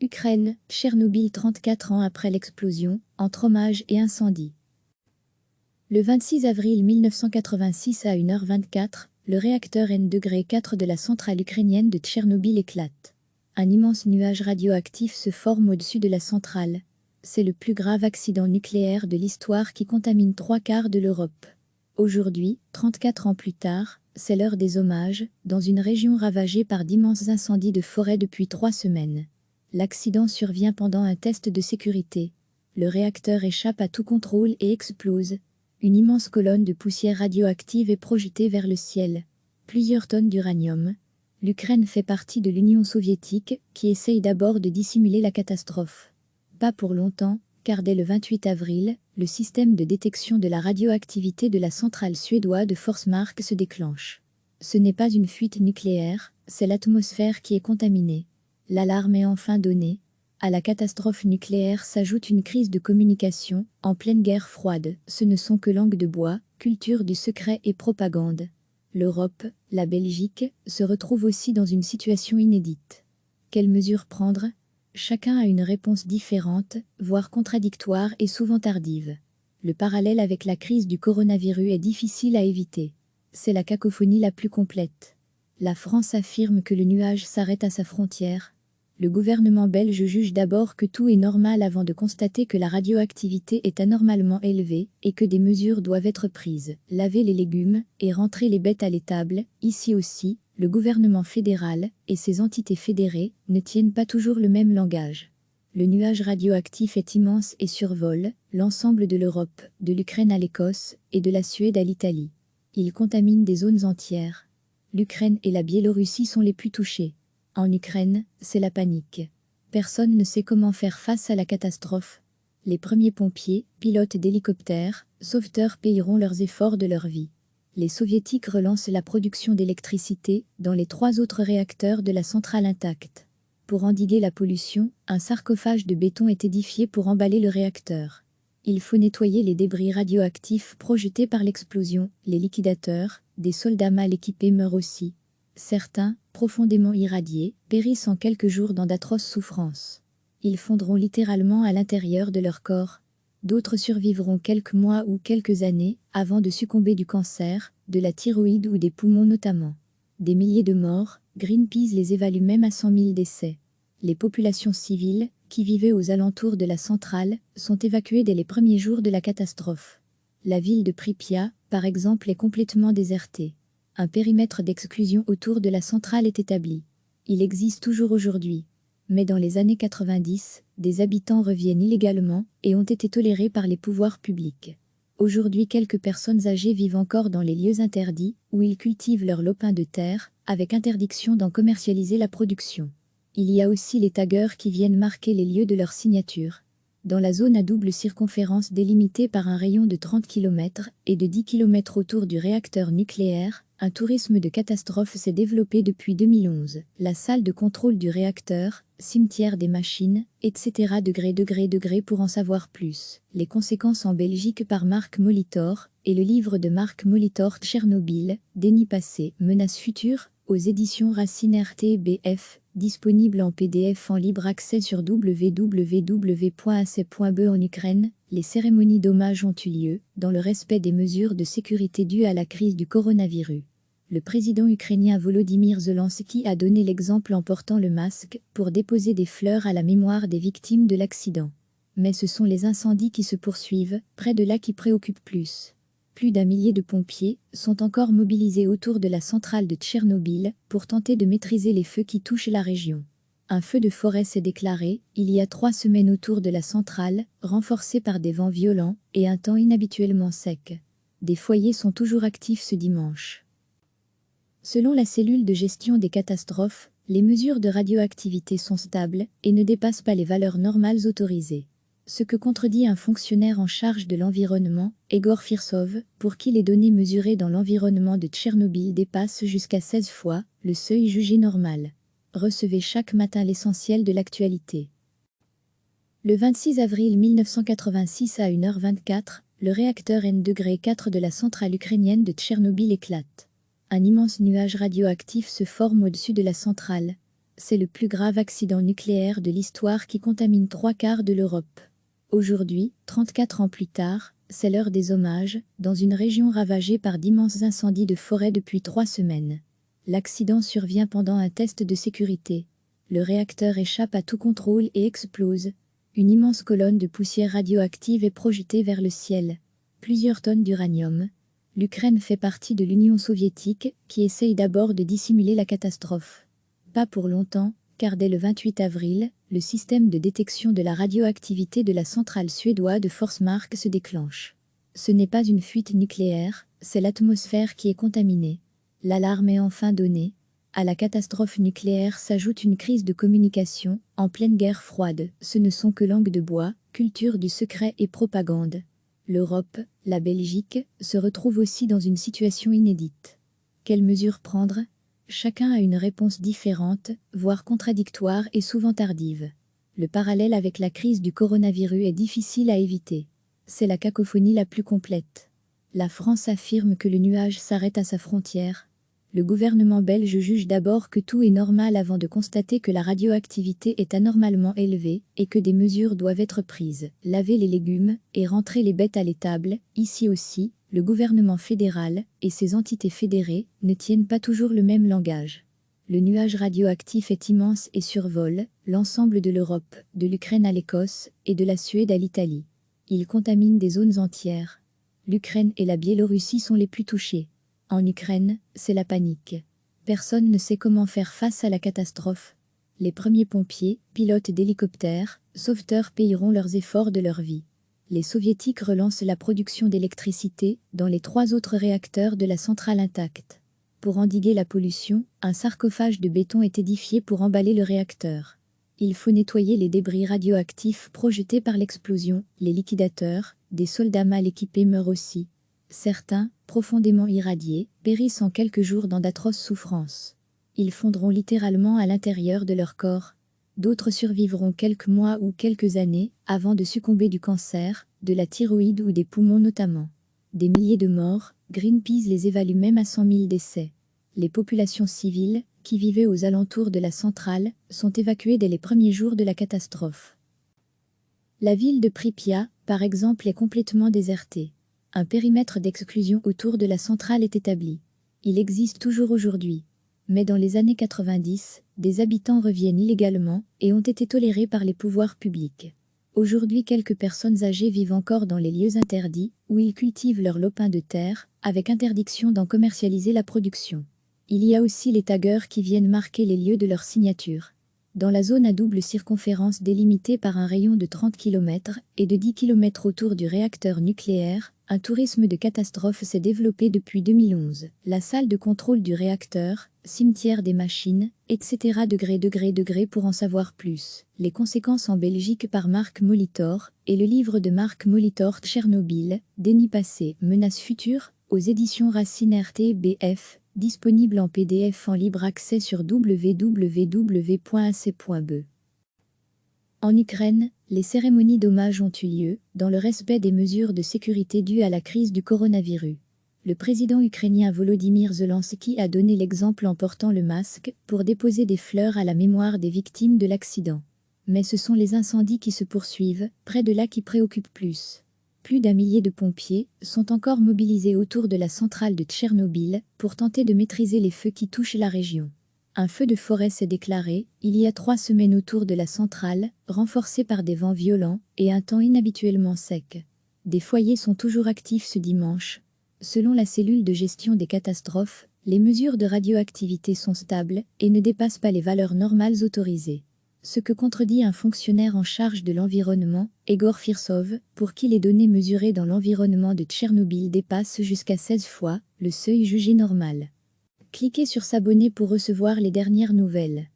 Ukraine, Tchernobyl 34 ans après l'explosion, entre hommage et incendie. Le 26 avril 1986 à 1h24, le réacteur N-4 de la centrale ukrainienne de Tchernobyl éclate. Un immense nuage radioactif se forme au-dessus de la centrale. C'est le plus grave accident nucléaire de l'histoire qui contamine 3/4 de l'Europe. Aujourd'hui, 34 ans plus tard, c'est l'heure des hommages, dans une région ravagée par d'immenses incendies de forêt depuis 3 semaines. L'accident survient pendant un test de sécurité. Le réacteur échappe à tout contrôle et explose. Une immense colonne de poussière radioactive est projetée vers le ciel. Plusieurs tonnes d'uranium. L'Ukraine fait partie de l'Union soviétique, qui essaye d'abord de dissimuler la catastrophe. Pas pour longtemps, car dès le 28 avril, le système de détection de la radioactivité de la centrale suédoise de Forsmark se déclenche. Ce n'est pas une fuite nucléaire, c'est l'atmosphère qui est contaminée. L'alarme est enfin donnée. À la catastrophe nucléaire s'ajoute une crise de communication, en pleine guerre froide. Ce ne sont que langue de bois, culture du secret et propagande. L'Europe, la Belgique, se retrouvent aussi dans une situation inédite. Quelles mesures prendre ? Chacun a une réponse différente, voire contradictoire et souvent tardive. Le parallèle avec la crise du coronavirus est difficile à éviter. C'est la cacophonie la plus complète. La France affirme que le nuage s'arrête à sa frontière. Le gouvernement belge juge d'abord que tout est normal avant de constater que la radioactivité est anormalement élevée et que des mesures doivent être prises. Laver les légumes et rentrer les bêtes à l'étable. Ici aussi, le gouvernement fédéral et ses entités fédérées ne tiennent pas toujours le même langage. Le nuage radioactif est immense et survole l'ensemble de l'Europe, de l'Ukraine à l'Écosse et de la Suède à l'Italie. Il contamine des zones entières. L'Ukraine et la Biélorussie sont les plus touchées. En Ukraine, c'est la panique. Personne ne sait comment faire face à la catastrophe. Les premiers pompiers, pilotes d'hélicoptères, sauveteurs paieront leurs efforts de leur vie. Les soviétiques relancent la production d'électricité dans les 3 autres réacteurs de la centrale intacte. Pour endiguer la pollution, un sarcophage de béton est édifié pour emballer le réacteur. Il faut nettoyer les débris radioactifs projetés par l'explosion. Les liquidateurs, des soldats mal équipés meurent aussi. Certains, profondément irradiés, périssent en quelques jours dans d'atroces souffrances. Ils fondront littéralement à l'intérieur de leur corps. D'autres survivront quelques mois ou quelques années avant de succomber du cancer, de la thyroïde ou des poumons notamment. Des milliers de morts, Greenpeace les évalue même à 100 000 décès. Les populations civiles, qui vivaient aux alentours de la centrale, sont évacuées dès les premiers jours de la catastrophe. La ville de Pripyat, par exemple, est complètement désertée. Un périmètre d'exclusion autour de la centrale est établi. Il existe toujours aujourd'hui. Mais dans les années 90, des habitants reviennent illégalement et ont été tolérés par les pouvoirs publics. Aujourd'hui, quelques personnes âgées vivent encore dans les lieux interdits, où ils cultivent leurs lopins de terre, avec interdiction d'en commercialiser la production. Il y a aussi les taggeurs qui viennent marquer les lieux de leur signature. Dans la zone à double circonférence délimitée par un rayon de 30 km et de 10 km autour du réacteur nucléaire, un tourisme de catastrophe s'est développé depuis 2011. La salle de contrôle du réacteur, cimetière des machines, etc. degré pour en savoir plus. Les conséquences en Belgique par Marc Molitor et le livre de Marc Molitor Tchernobyl, Déni passé, menaces futures, aux éditions Racine RTBF, disponible en PDF en libre accès sur www.ac.be. En Ukraine, les cérémonies d'hommage ont eu lieu, dans le respect des mesures de sécurité dues à la crise du coronavirus. Le président ukrainien Volodymyr Zelensky a donné l'exemple en portant le masque pour déposer des fleurs à la mémoire des victimes de l'accident. Mais ce sont les incendies qui se poursuivent, près de là qui préoccupent plus. Plus d'1 millier de pompiers sont encore mobilisés autour de la centrale de Tchernobyl pour tenter de maîtriser les feux qui touchent la région. Un feu de forêt s'est déclaré il y a 3 semaines autour de la centrale, renforcé par des vents violents et un temps inhabituellement sec. Des foyers sont toujours actifs ce dimanche. Selon la cellule de gestion des catastrophes, les mesures de radioactivité sont stables et ne dépassent pas les valeurs normales autorisées. Ce que contredit un fonctionnaire en charge de l'environnement, Egor Firsov, pour qui les données mesurées dans l'environnement de Tchernobyl dépassent jusqu'à 16 fois le seuil jugé normal. Recevez chaque matin l'essentiel de l'actualité. Le 26 avril 1986 à 1h24, le réacteur N-4 de la centrale ukrainienne de Tchernobyl éclate. Un immense nuage radioactif se forme au-dessus de la centrale. c'est le plus grave accident nucléaire de l'histoire qui contamine 3/4 de l'Europe. Aujourd'hui, 34 ans plus tard, c'est l'heure des hommages, dans une région ravagée par d'immenses incendies de forêt depuis 3 semaines. L'accident survient pendant un test de sécurité. Le réacteur échappe à tout contrôle et explose. Une immense colonne de poussière radioactive est projetée vers le ciel. Plusieurs tonnes d'uranium. L'Ukraine fait partie de l'Union soviétique, qui essaye d'abord de dissimuler la catastrophe. Pas pour longtemps, car dès le 28 avril, le système de détection de la radioactivité de la centrale suédoise de Forsmark se déclenche. Ce n'est pas une fuite nucléaire, c'est l'atmosphère qui est contaminée. L'alarme est enfin donnée. À la catastrophe nucléaire s'ajoute une crise de communication, en pleine guerre froide. Ce ne sont que langues de bois, culture du secret et propagande. L'Europe, la Belgique, se retrouvent aussi dans une situation inédite. Quelles mesures prendre ? Chacun a une réponse différente, voire contradictoire et souvent tardive. Le parallèle avec la crise du coronavirus est difficile à éviter. C'est la cacophonie la plus complète. La France affirme que le nuage s'arrête à sa frontière. Le gouvernement belge juge d'abord que tout est normal avant de constater que la radioactivité est anormalement élevée et que des mesures doivent être prises. Laver les légumes et rentrer les bêtes à l'étable, ici aussi, le gouvernement fédéral et ses entités fédérées ne tiennent pas toujours le même langage. Le nuage radioactif est immense et survole l'ensemble de l'Europe, de l'Ukraine à l'Écosse et de la Suède à l'Italie. Il contamine des zones entières. L'Ukraine et la Biélorussie sont les plus touchées. En Ukraine, c'est la panique. Personne ne sait comment faire face à la catastrophe. Les premiers pompiers, pilotes d'hélicoptères, sauveteurs paieront leurs efforts de leur vie. Les soviétiques relancent la production d'électricité dans les 3 autres réacteurs de la centrale intacte. Pour endiguer la pollution, un sarcophage de béton est édifié pour emballer le réacteur. Il faut nettoyer les débris radioactifs projetés par l'explosion, les liquidateurs, des soldats mal équipés meurent aussi. Certains, profondément irradiés, périssent en quelques jours dans d'atroces souffrances. Ils fondront littéralement à l'intérieur de leur corps. D'autres survivront quelques mois ou quelques années avant de succomber du cancer, de la thyroïde ou des poumons notamment. Des milliers de morts, Greenpeace les évalue même à 100 000 décès. Les populations civiles, qui vivaient aux alentours de la centrale, sont évacuées dès les premiers jours de la catastrophe. La ville de Pripyat, par exemple, est complètement désertée. Un périmètre d'exclusion autour de la centrale est établi. Il existe toujours aujourd'hui. Mais dans les années 90, des habitants reviennent illégalement et ont été tolérés par les pouvoirs publics. Aujourd'hui, quelques personnes âgées vivent encore dans les lieux interdits, où ils cultivent leurs lopins de terre, avec interdiction d'en commercialiser la production. Il y a aussi les taggeurs qui viennent marquer les lieux de leur signature. Dans la zone à double circonférence délimitée par un rayon de 30 km et de 10 km autour du réacteur nucléaire, un tourisme de catastrophe s'est développé depuis 2011. La salle de contrôle du réacteur, cimetière des machines, etc. degré pour en savoir plus. Les conséquences en Belgique par Marc Molitor et le livre de Marc Molitor Tchernobyl, Déni passé, menaces futures, aux éditions Racine RTBF, disponible en PDF en libre accès sur www.ac.be. En Ukraine, les cérémonies d'hommage ont eu lieu, dans le respect des mesures de sécurité dues à la crise du coronavirus. Le président ukrainien Volodymyr Zelensky a donné l'exemple en portant le masque pour déposer des fleurs à la mémoire des victimes de l'accident. Mais ce sont les incendies qui se poursuivent, près de là qui préoccupent plus. Plus d'1 millier de pompiers sont encore mobilisés autour de la centrale de Tchernobyl pour tenter de maîtriser les feux qui touchent la région. Un feu de forêt s'est déclaré, il y a 3 semaines autour de la centrale, renforcé par des vents violents et un temps inhabituellement sec. Des foyers sont toujours actifs ce dimanche. Selon la cellule de gestion des catastrophes, les mesures de radioactivité sont stables et ne dépassent pas les valeurs normales autorisées. Ce que contredit un fonctionnaire en charge de l'environnement, Egor Firsov, pour qui les données mesurées dans l'environnement de Tchernobyl dépassent jusqu'à 16 fois le seuil jugé normal. Cliquez sur s'abonner pour recevoir les dernières nouvelles.